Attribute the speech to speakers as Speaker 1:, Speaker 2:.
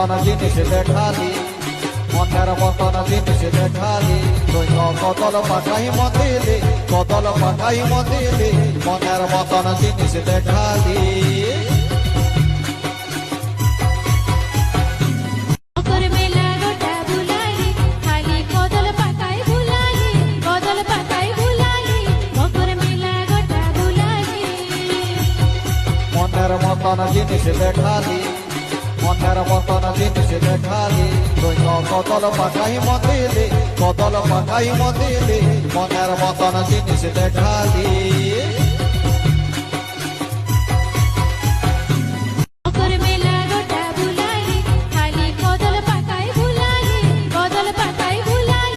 Speaker 1: মতন জিনিস দেখালি মনের মতন জিনিস দেখালি তুই কদল পাকাই মন্দিলি কদল পাকাই মন্দিলি মনের মতন জিনিস দেখালি মনের মতন জিনিস দেখালি মনের মতন জিনিস দেখালি তুই কদল পাকাই মন্দিলি কদল পাকাই মন্দিলি মনের মতন জিনিস দেখালি